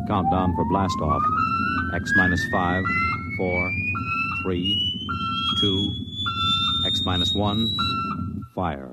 Countdown for blast off. X minus 5, 4, 3, 2, X minus 1, fire.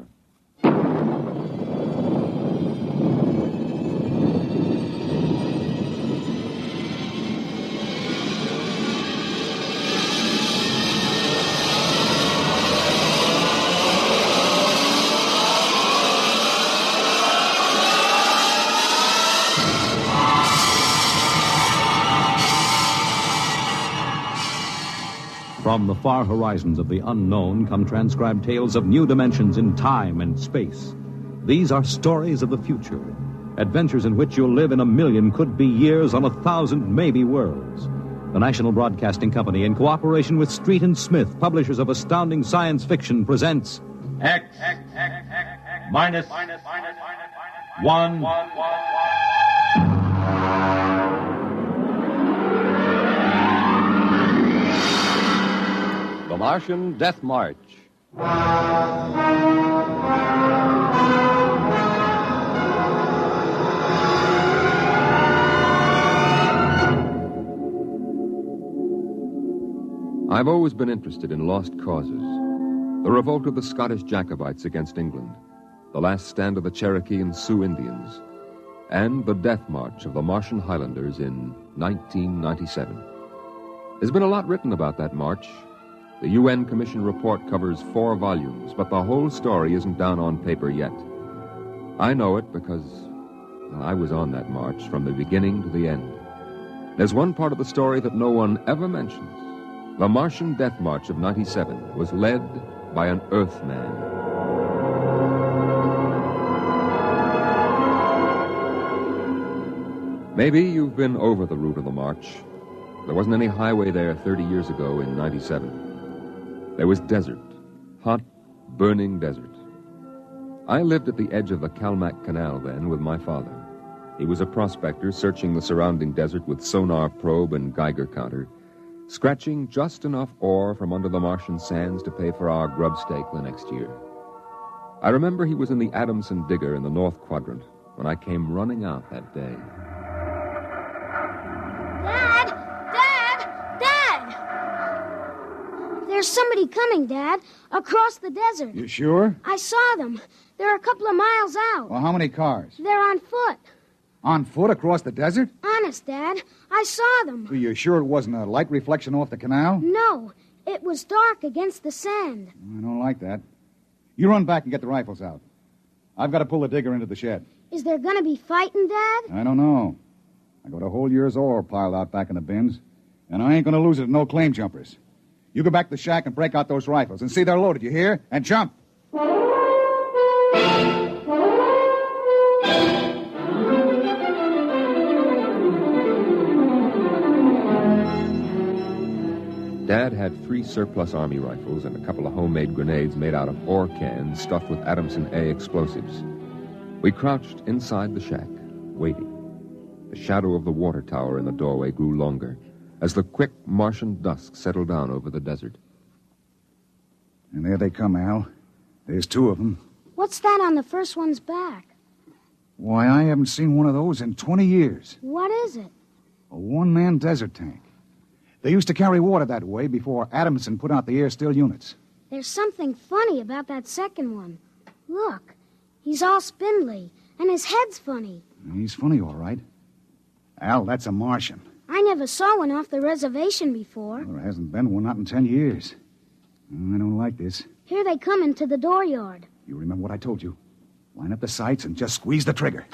From the far horizons of the unknown come transcribed tales of new dimensions in time and space. These are stories of the future, adventures in which you'll live in a million could-be years on 1,000 maybe worlds. The National Broadcasting Company, in cooperation with Street and Smith, publishers of astounding science fiction, presents X minus 1. The Martian Death March. I've always been interested in lost causes. The revolt of the Scottish Jacobites against England, the last stand of the Cherokee and Sioux Indians, and the death march of the Martian Highlanders in 1997. There's been a lot written about that march. The UN Commission report covers 4 volumes, but the whole story isn't down on paper yet. I know it because I was on that march from the beginning to the end. There's one part of the story that no one ever mentions. The Martian Death March of 97 was led by an Earthman. Maybe you've been over the route of the march. There wasn't any highway there 30 years ago in 97. There was desert, hot, burning desert. I lived at the edge of the Calmac Canal then with my father. He was a prospector searching the surrounding desert with sonar probe and Geiger counter, scratching just enough ore from under the Martian sands to pay for our grub stake the next year. I remember he was in the Adamson digger in the North Quadrant when I came running out that day. There's somebody coming, Dad, across the desert. You sure? I saw them. They're a couple of miles out. Well, how many cars? They're on foot. On foot across the desert? Honest, Dad. I saw them. Are you sure it wasn't a light reflection off the canal? No. It was dark against the sand. I don't like that. You run back and get the rifles out. I've got to pull the digger into the shed. Is there going to be fighting, Dad? I don't know. I got a whole year's ore piled out back in the bins, and I ain't going to lose it to no claim jumpers. You go back to the shack and break out those rifles and see they're loaded, you hear? And jump. Dad had 3 surplus Army rifles and a couple of homemade grenades made out of ore cans stuffed with Adamson A explosives. We crouched inside the shack, waiting. The shadow of the water tower in the doorway grew longer as the quick Martian dusk settled down over the desert. And there they come, Al. There's 2 of them. What's that on the first one's back? Why, I haven't seen one of those in 20 years. What is it? A one-man desert tank. They used to carry water that way before Adamson put out the air-still units. There's something funny about that second one. Look, he's all spindly, and his head's funny. He's funny, all right. Al, that's a Martian. I never saw one off the reservation before. Well, there hasn't been one, not in 10 years. I don't like this. Here they come into the dooryard. You remember what I told you. Line up the sights and just squeeze the trigger.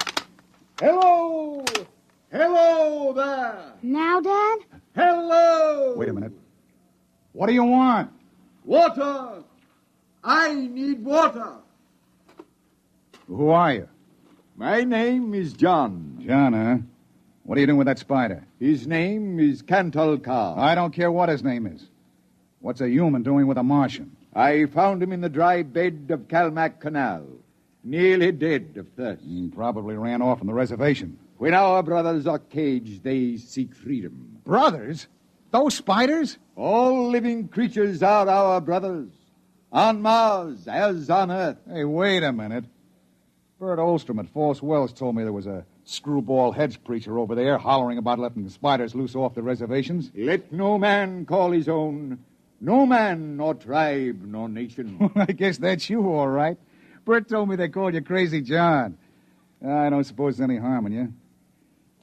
Hello! Hello there! Now, Dad? Hello! Wait a minute. What do you want? Water! I need water. Who are you? My name is John. John, huh? What are you doing with that spider? His name is Cantalcar. I don't care what his name is. What's a human doing with a Martian? I found him in the dry bed of Calmac Canal, nearly dead of thirst. He probably ran off on the reservation. When our brothers are caged, they seek freedom. Brothers? Those spiders? All living creatures are our brothers, on Mars as on Earth. Hey, wait a minute. Bert Olstrom at False Wells told me there was a screwball hedge preacher over there hollering about letting the spiders loose off the reservations. Let no man call his own. No man, nor tribe, nor nation. I guess that's you, all right. Bert told me they called you Crazy John. I don't suppose there's any harm in you.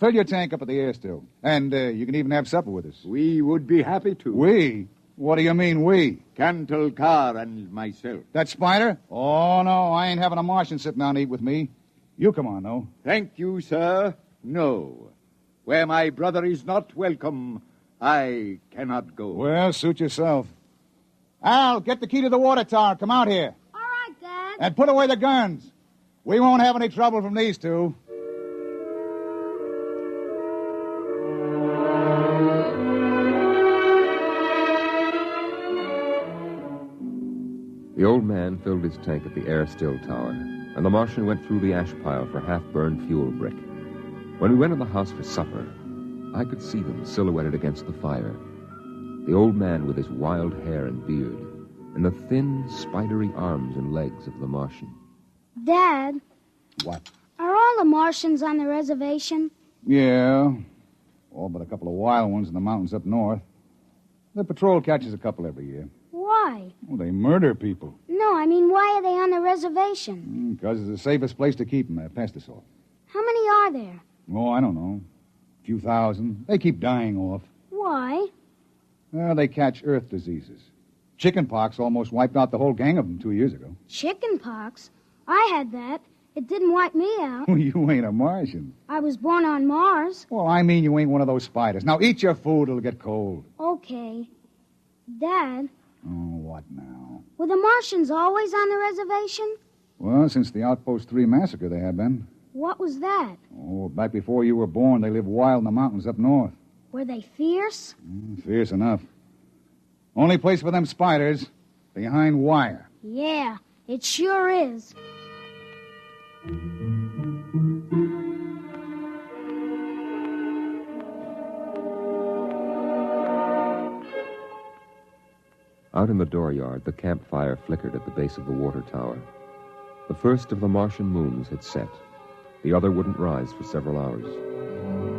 Fill your tank up at the air still. And you can even have supper with us. We would be happy to. We? What do you mean, we? Cantle Carr and myself. That spider? Oh, no, I ain't having a Martian sit down and eat with me. You come on, though. Thank you, sir. No. Where my brother is not welcome, I cannot go. Well, suit yourself. Al, get the key to the water tower. Come out here. All right, Dad. And put away the guns. We won't have any trouble from these two. The old man filled his tank at the air-still tower, and the Martian went through the ash pile for half-burned fuel brick. When we went in the house for supper, I could see them silhouetted against the fire. The old man with his wild hair and beard, and the thin, spidery arms and legs of the Martian. Dad. What? Are all the Martians on the reservation? Yeah. All but a couple of wild ones in the mountains up north. The patrol catches a couple every year. Why? Well, they murder people. No, I mean, why are they on the reservation? Because it's the safest place to keep them. Past us all. How many are there? Oh, I don't know. A few thousand. They keep dying off. Why? Well, they catch earth diseases. Chickenpox almost wiped out the whole gang of them 2 years ago. Chickenpox? I had that. It didn't wipe me out. You ain't a Martian. I was born on Mars. Well, I mean you ain't one of those spiders. Now eat your food. It'll get cold. Okay. Dad, Oh, what now? were the Martians always on the reservation? Well, since the Outpost 3 massacre, they have been. What was that? Oh, back before you were born, they lived wild in the mountains up north. Were they fierce? Fierce enough. Only place for them spiders, behind wire. Yeah, it sure is. Out in the dooryard, the campfire flickered at the base of the water tower. The first of the Martian moons had set. The other wouldn't rise for several hours.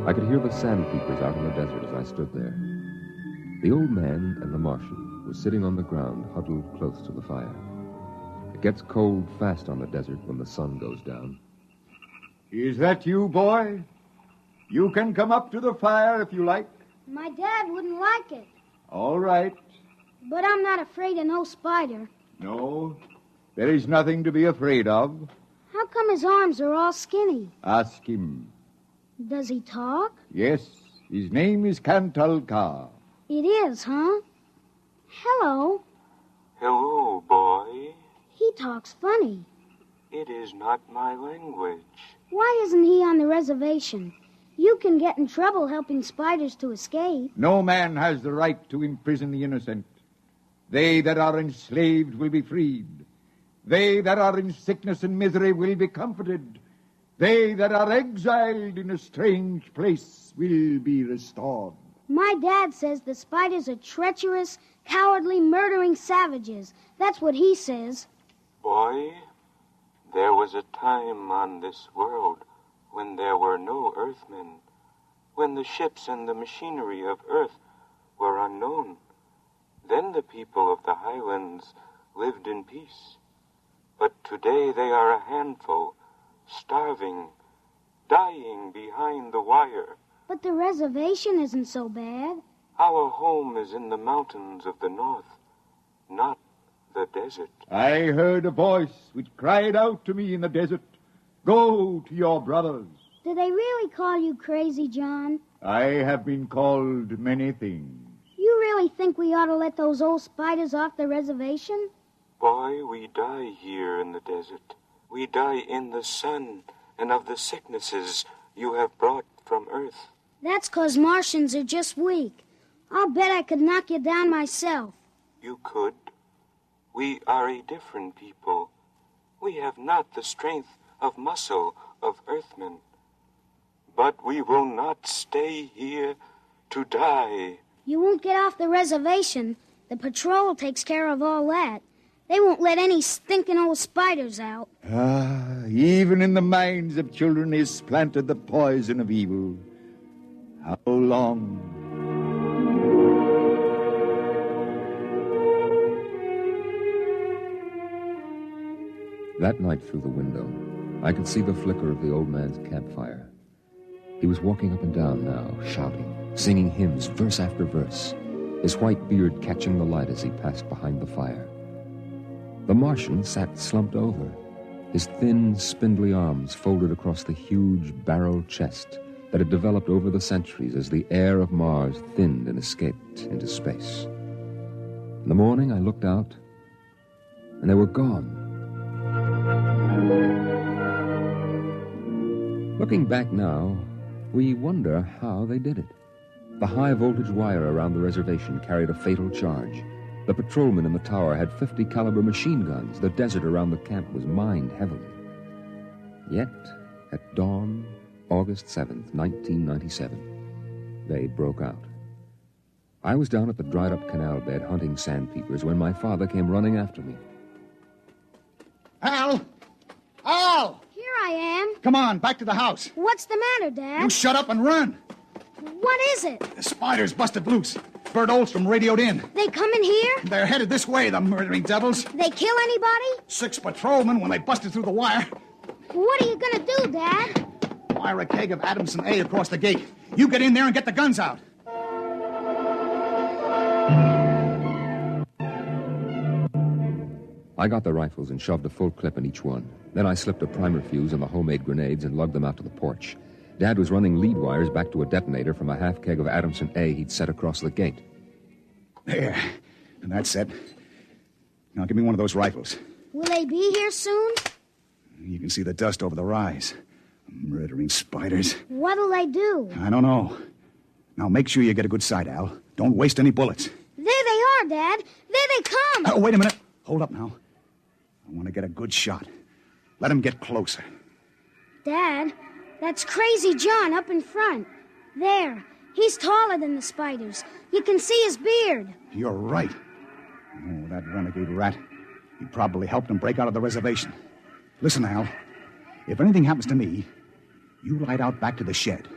I could hear the sandpeepers out in the desert as I stood there. The old man and the Martian were sitting on the ground, huddled close to the fire. It gets cold fast on the desert when the sun goes down. Is that you, boy? You can come up to the fire if you like. My dad wouldn't like it. All right. But I'm not afraid of no spider. No, there is nothing to be afraid of. How come his arms are all skinny? Ask him. Does he talk? Yes, his name is Cantle Carr. It is, huh? Hello. Hello, boy. He talks funny. It is not my language. Why isn't he on the reservation? You can get in trouble helping spiders to escape. No man has the right to imprison the innocent. They that are enslaved will be freed. They that are in sickness and misery will be comforted. They that are exiled in a strange place will be restored. My dad says the spiders are treacherous, cowardly, murdering savages. That's what he says. Boy, there was a time on this world when there were no Earthmen, when the ships and the machinery of Earth were unknown. Then the people of the highlands lived in peace. But today they are a handful, starving, dying behind the wire. But the reservation isn't so bad. Our home is in the mountains of the north, not the desert. I heard a voice which cried out to me in the desert, "Go to your brothers." Do they really call you Crazy John? I have been called many things. You really think we ought to let those old spiders off the reservation? Boy, we die here in the desert. We die in the sun and of the sicknesses you have brought from Earth. That's 'cause Martians are just weak. I'll bet I could knock you down myself. You could. We are a different people. We have not the strength of muscle of Earthmen. But we will not stay here to die. You won't get off the reservation. The patrol takes care of all that. They won't let any stinking old spiders out. Even in the minds of children is planted the poison of evil. How long? That night through the window, I could see the flicker of the old man's campfire. He was walking up and down now, shouting, singing hymns, verse after verse, his white beard catching the light as he passed behind the fire. The Martian sat slumped over, his thin, spindly arms folded across the huge barrel chest that had developed over the centuries as the air of Mars thinned and escaped into space. In the morning, I looked out, and they were gone. Looking back now, we wonder how they did it. The high-voltage wire around the reservation carried a fatal charge. The patrolmen in the tower had 50-caliber machine guns. The desert around the camp was mined heavily. Yet, at dawn, August 7th, 1997, they broke out. I was down at the dried-up canal bed hunting sandpeepers when my father came running after me. Al! Al! Here I am. Come on, back to the house. What's the matter, Dad? You shut up and run. What is it? The spiders busted loose. Bert Olstrom radioed in. They come in here? They're headed this way, the murdering devils. They kill anybody? 6 patrolmen when they busted through the wire. What are you gonna do, Dad? Fire a keg of Adamson A across the gate. You get in there and get the guns out. I got the rifles and shoved a full clip in each one. Then I slipped a primer fuse in the homemade grenades and lugged them out to the porch. Dad was running lead wires back to a detonator from a half keg of Adamson A he'd set across the gate. There. And that's it. Now give me one of those rifles. Will they be here soon? You can see the dust over the rise. Murdering spiders. What'll they do? I don't know. Now make sure you get a good sight, Al. Don't waste any bullets. There they are, Dad. There they come. Oh, wait a minute. Hold up now. I want to get a good shot. Let him get closer. Dad, that's Crazy John up in front. There. He's taller than the spiders. You can see his beard. You're right. Oh, that renegade rat. He probably helped him break out of the reservation. Listen, Al. If anything happens to me, you light out back to the shed.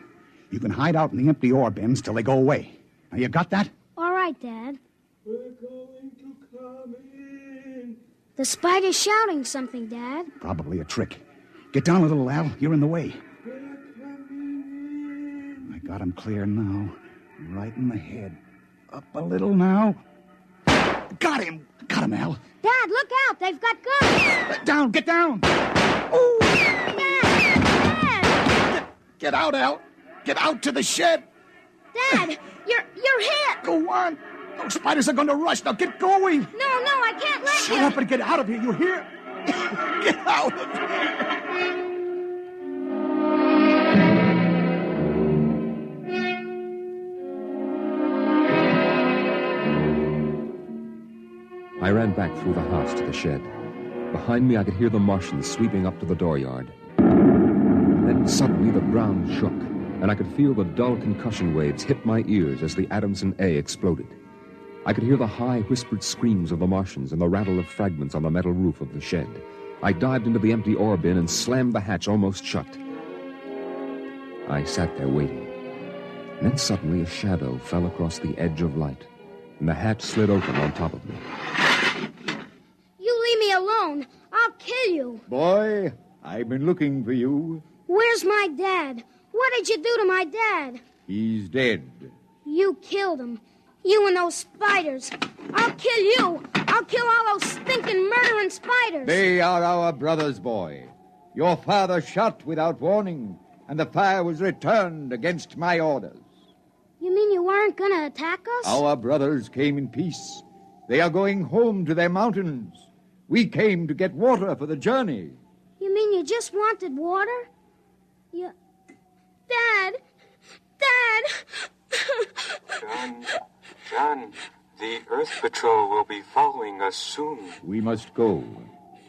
You can hide out in the empty ore bins till they go away. Now, you got that? All right, Dad. We're going to come in. The spider's shouting something, Dad. Probably a trick. Get down a little, Al. You're in the way. We're coming in. I got him clear now. Right in the head. Up a little now. Got him! Got him, Al. Dad, look out! They've got guns! Down! Get down! Oh! Dad! Get out, Al! Get out to the shed! Dad! You're hit! Go on! Those spiders are going to rush. Now get going! No, I can't let Shut you! up and get out of here, you hear? Get out of here! I ran back through the house to the shed. Behind me, I could hear the Martians sweeping up to the dooryard. Then suddenly the ground shook, and I could feel the dull concussion waves hit my ears as the Adamson A exploded. I could hear the high, whispered screams of the Martians and the rattle of fragments on the metal roof of the shed. I dived into the empty ore bin and slammed the hatch almost shut. I sat there waiting. And then suddenly a shadow fell across the edge of light, and the hatch slid open on top of me. You leave me alone. I'll kill you. Boy, I've been looking for you. Where's my dad? What did you do to my dad? He's dead. You killed him. You and those spiders. I'll kill you. I'll kill all those stinking murdering spiders. They are our brothers, boy. Your father shot without warning, and the fire was returned against my orders. You mean you weren't going to attack us? Our brothers came in peace. They are going home to their mountains. We came to get water for the journey. You mean you just wanted water? You... Dad! John, the Earth Patrol will be following us soon. We must go.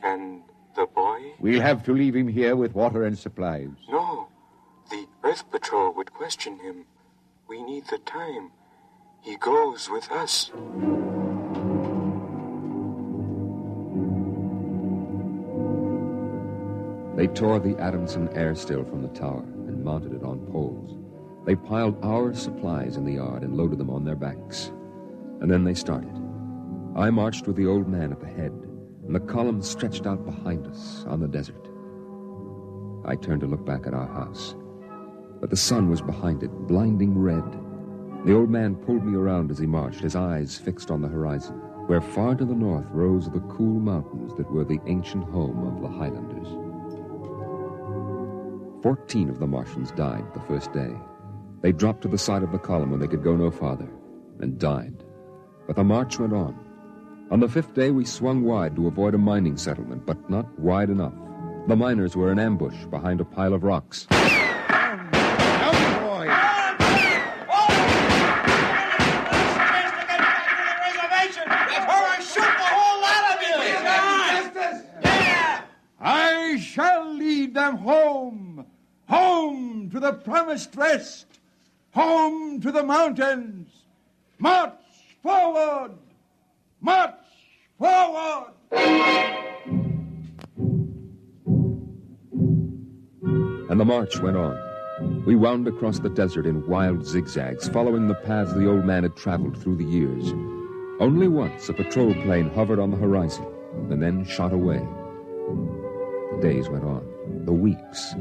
And the boy? We'll have to leave him here with water and supplies. No, the Earth Patrol would question him. We need the time. He goes with us. They tore the Adamson air still from the tower and mounted it on poles. They piled our supplies in the yard and loaded them on their backs. And then they started. I marched with the old man at the head, and the column stretched out behind us on the desert. I turned to look back at our house, but the sun was behind it, blinding red. The old man pulled me around as he marched, his eyes fixed on the horizon, where far to the north rose the cool mountains that were the ancient home of the Highlanders. 14 of the Martians died the first day. They dropped to the side of the column when they could go no farther, and died. But the march went on. On the 5th day, we swung wide to avoid a mining settlement, but not wide enough. The miners were in ambush behind a pile of rocks. I shall lead them home, home to the promised rest, home to the mountains. March forward! March forward! And the march went on. We wound across the desert in wild zigzags, following the paths the old man had traveled through the years. Only once a patrol plane hovered on the horizon and then shot away. The days went on, the weeks,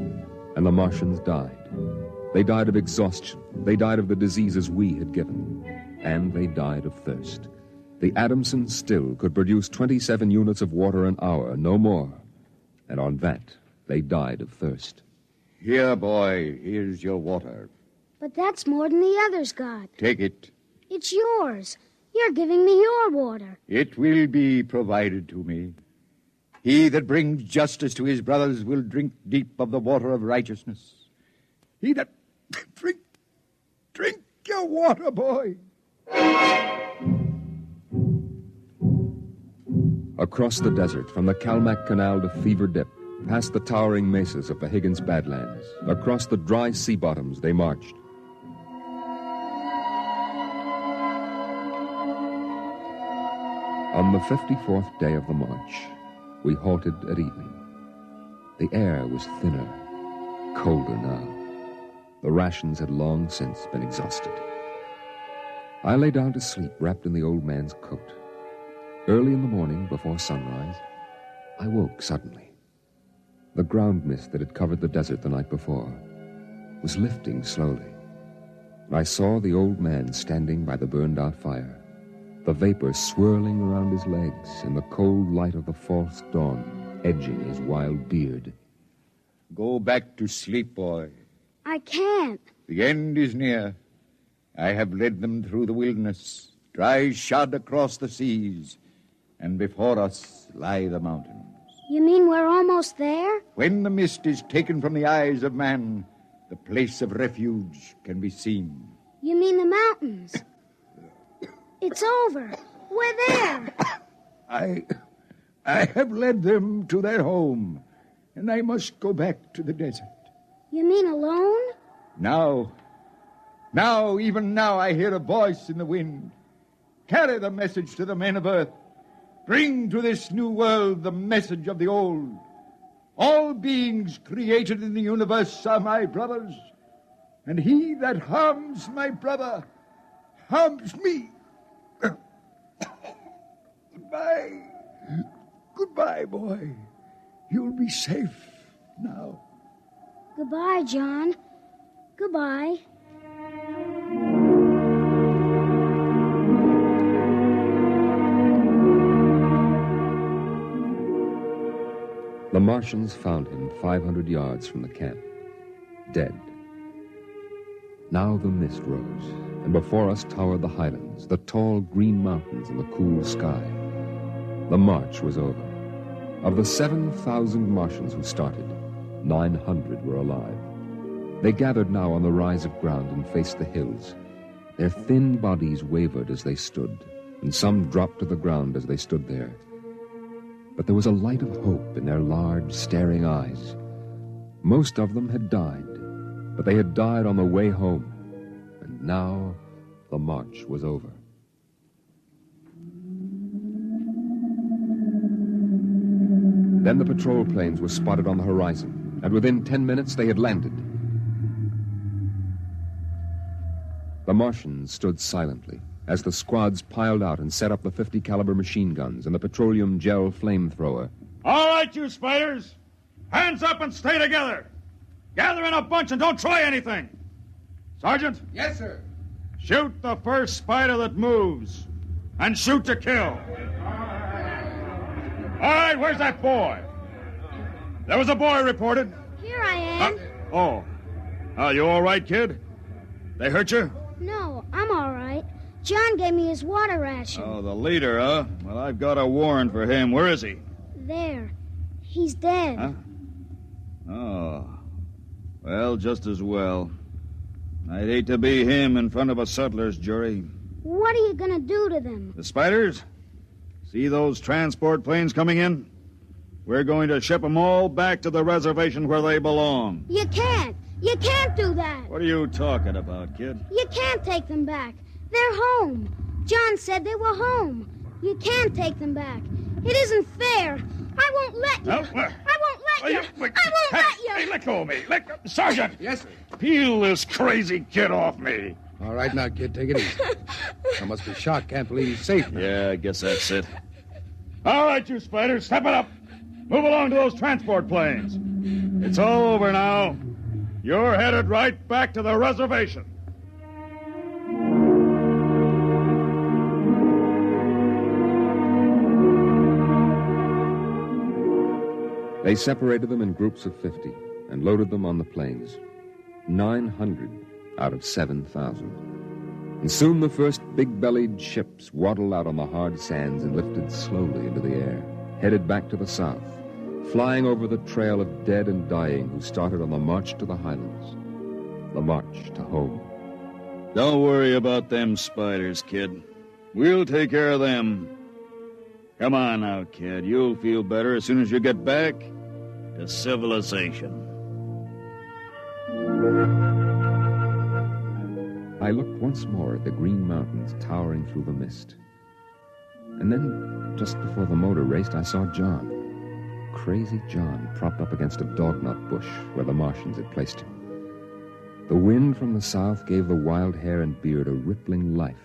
and the Martians died. They died of exhaustion. They died of the diseases we had given. And they died of thirst. The Adamson still could produce 27 units of water an hour, no more. And on that, they died of thirst. Here, boy, here's your water. But that's more than the others got. Take it. It's yours. You're giving me your water. It will be provided to me. He that brings justice to his brothers will drink deep of the water of righteousness. He that... Drink your water, boy. Across the desert, from the Calmac Canal to Fever Dip, past the towering mesas of the Higgins Badlands, across the dry sea bottoms they marched. On the 54th day of the march, we halted at evening. The air was thinner, colder now. The rations had long since been exhausted. I lay down to sleep, wrapped in the old man's coat. Early in the morning, before sunrise, I woke suddenly. The ground mist that had covered the desert the night before was lifting slowly. And I saw the old man standing by the burned-out fire, the vapor swirling around his legs and the cold light of the false dawn edging his wild beard. Go back to sleep, boy. I can't. The end is near. I have led them through the wilderness, dry shod across the seas, and before us lie the mountains. You mean we're almost there? When the mist is taken from the eyes of man, the place of refuge can be seen. You mean the mountains? It's over. We're there. I have led them to their home, and I must go back to the desert. You mean alone? Now, even now, I hear a voice in the wind. Carry the message to the men of earth. Bring to this new world the message of the old. All beings created in the universe are my brothers, and he that harms my brother harms me. Goodbye. Goodbye, boy. You'll be safe now. Goodbye, John. Goodbye. The Martians found him 500 yards from the camp, dead. Now the mist rose, and before us towered the highlands, the tall green mountains and the cool sky. The march was over. Of the 7,000 Martians who started, 900 were alive. They gathered now on the rise of ground and faced the hills. Their thin bodies wavered as they stood, and some dropped to the ground as they stood there. But there was a light of hope in their large, staring eyes. Most of them had died, but they had died on the way home, and now the march was over. Then the patrol planes were spotted on the horizon, and within 10 minutes they had landed. The Martians stood silently as the squads piled out and set up the 50 caliber machine guns and the petroleum gel flamethrower. All right, you spiders. Hands up and stay together. Gather in a bunch and don't try anything. Sergeant? Yes, sir. Shoot the first spider that moves. And shoot to kill. All right, where's that boy? There was a boy reported. Here I am. You all right, kid? They hurt you? No, I'm all right. John gave me his water ration. Oh, the leader, huh? Well, I've got a warrant for him. Where is he? There. He's dead. Huh? Oh. Well, just as well. I'd hate to be him in front of a settler's jury. What are you going to do to them? The spiders? See those transport planes coming in? We're going to ship them all back to the reservation where they belong. You can't. You can't do that. What are you talking about, kid? You can't take them back. They're home. John said they were home. You can't take them back. It isn't fair. I won't let you. I won't let you. I won't let you. Hey, let go of me. Sergeant. Yes, sir. Peel this crazy kid off me. All right now, kid, take it easy. I must be shot. Can't believe he's safe now. Yeah, I guess that's it. All right, you spiders, step it up. Move along to those transport planes. It's all over now. You're headed right back to the reservation. They separated them in groups of 50 and loaded them on the planes. 900 out of 7,000. And soon the first big-bellied ships waddled out on the hard sands and lifted slowly into the air, headed back to the south, flying over the trail of dead and dying who started on the march to the highlands, the march to home. Don't worry about them spiders, kid. We'll take care of them. Come on now, kid. You'll feel better as soon as you get back to civilization. I looked once more at the green mountains towering through the mist. And then, just before the motor raced, I saw John. Crazy John, propped up against a dognut bush where the Martians had placed him. The wind from the south gave the wild hair and beard a rippling life.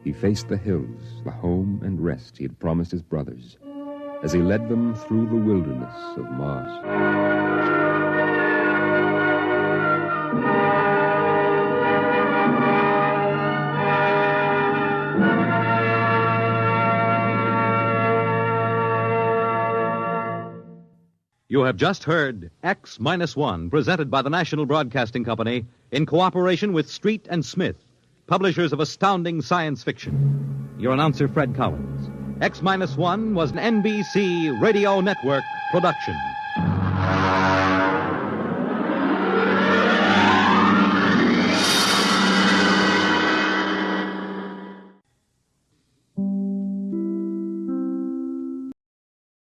He faced the hills, the home and rest he had promised his brothers, as he led them through the wilderness of Mars. You have just heard X-1, presented by the National Broadcasting Company in cooperation with Street and Smith, publishers of astounding science fiction. Your announcer, Fred Collins. X-1 was an NBC Radio Network production.